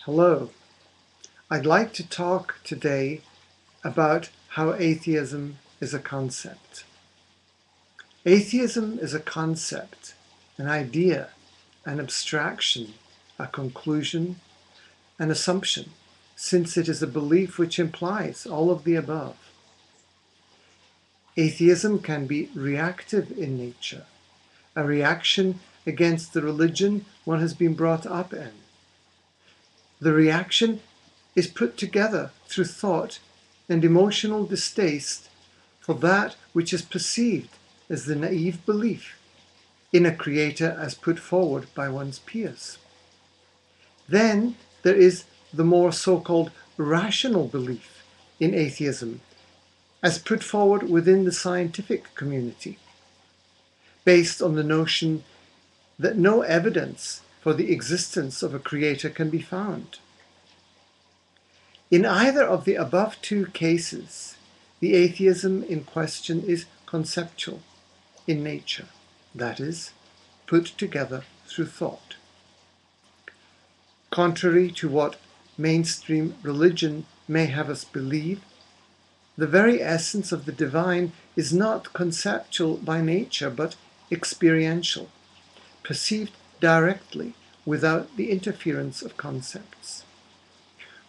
Hello. I'd like to talk today about how atheism is a concept. Atheism is a concept, an idea, an abstraction, a conclusion, an assumption, since it is a belief which implies all of the above. Atheism can be reactive in nature, a reaction against the religion one has been brought up in. The reaction is put together through thought and emotional distaste for that which is perceived as the naive belief in a creator as put forward by one's peers. Then there is the more so-called rational belief in atheism as put forward within the scientific community, based on the notion that no evidence for the existence of a creator can be found. In either of the above two cases, the atheism in question is conceptual in nature, that is, put together through thought. Contrary to what mainstream religion may have us believe, the very essence of the divine is not conceptual by nature, but experiential, perceived directly without the interference of concepts.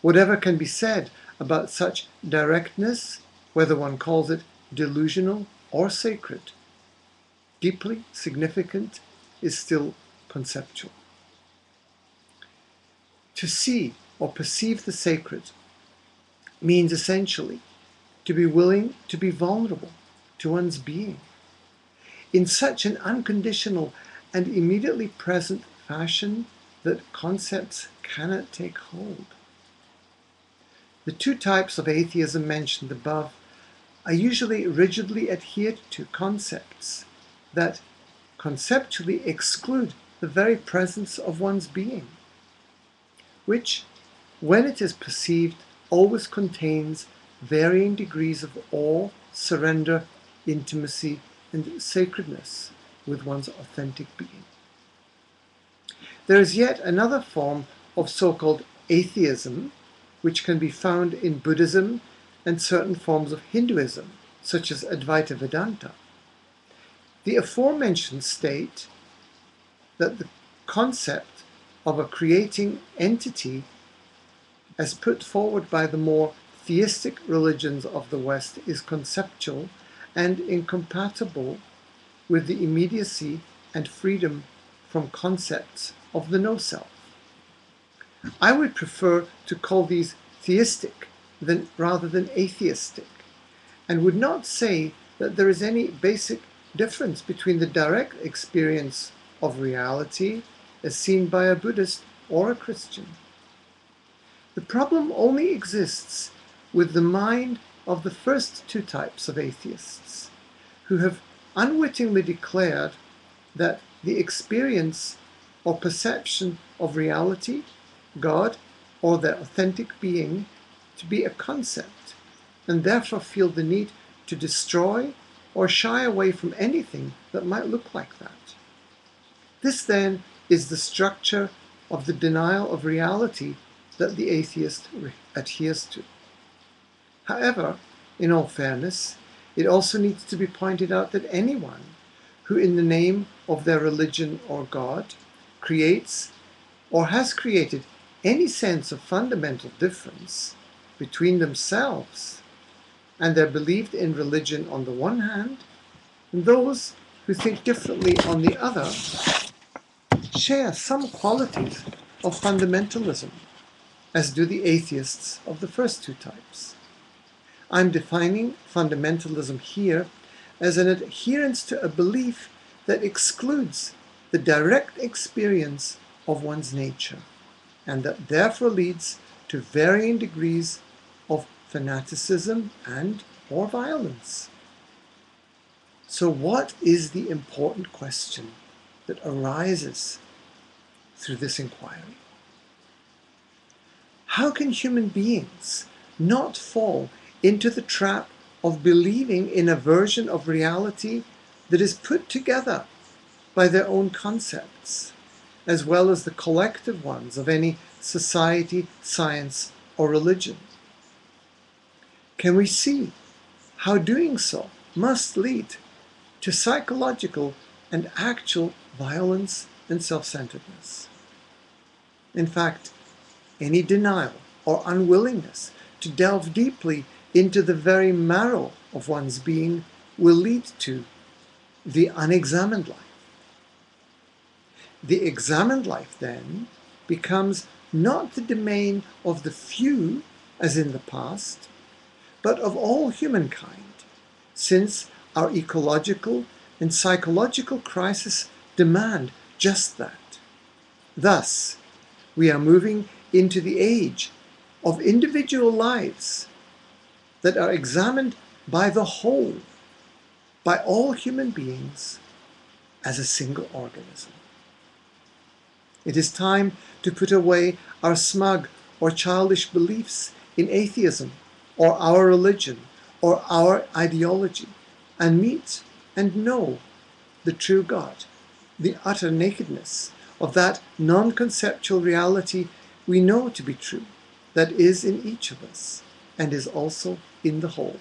Whatever can be said about such directness, whether one calls it delusional or sacred, deeply significant, is still conceptual. To see or perceive the sacred means essentially to be willing to be vulnerable to one's being in such an unconditional and immediately present fashion that concepts cannot take hold. The two types of atheism mentioned above are usually rigidly adhered to concepts that conceptually exclude the very presence of one's being, which, when it is perceived, always contains varying degrees of awe, surrender, intimacy, and sacredness with one's authentic being. There is yet another form of so-called atheism, which can be found in Buddhism and certain forms of Hinduism, such as Advaita Vedanta. The aforementioned state that the concept of a creating entity, as put forward by the more theistic religions of the West, is conceptual and incompatible with the immediacy and freedom from concepts of the no-self. I would prefer to call these theistic rather than atheistic, and would not say that there is any basic difference between the direct experience of reality as seen by a Buddhist or a Christian. The problem only exists with the mind of the first two types of atheists, who have unwittingly declared that the experience or perception of reality, God, or their authentic being to be a concept, and therefore feel the need to destroy or shy away from anything that might look like that. This then is the structure of the denial of reality that the atheist adheres to. However, in all fairness, it also needs to be pointed out that anyone who, in the name of their religion or God, creates or has created any sense of fundamental difference between themselves and their belief in religion on the one hand, and those who think differently on the other, share some qualities of fundamentalism, as do the atheists of the first two types. I'm defining fundamentalism here as an adherence to a belief that excludes the direct experience of one's nature, and that therefore leads to varying degrees of fanaticism and/or violence. So what is the important question that arises through this inquiry? How can human beings not fall into the trap of believing in a version of reality that is put together by their own concepts, as well as the collective ones of any society, science, or religion? Can we see how doing so must lead to psychological and actual violence and self-centeredness? In fact, any denial or unwillingness to delve deeply into the very marrow of one's being will lead to the unexamined life. The examined life, then, becomes not the domain of the few, as in the past, but of all humankind, since our ecological and psychological crisis demand just that. Thus, we are moving into the age of individual lives that are examined by the whole, by all human beings, as a single organism. It is time to put away our smug or childish beliefs in atheism, or our religion, or our ideology, and meet and know the true God, the utter nakedness of that non-conceptual reality we know to be true, that is in each of us, and is also in the whole.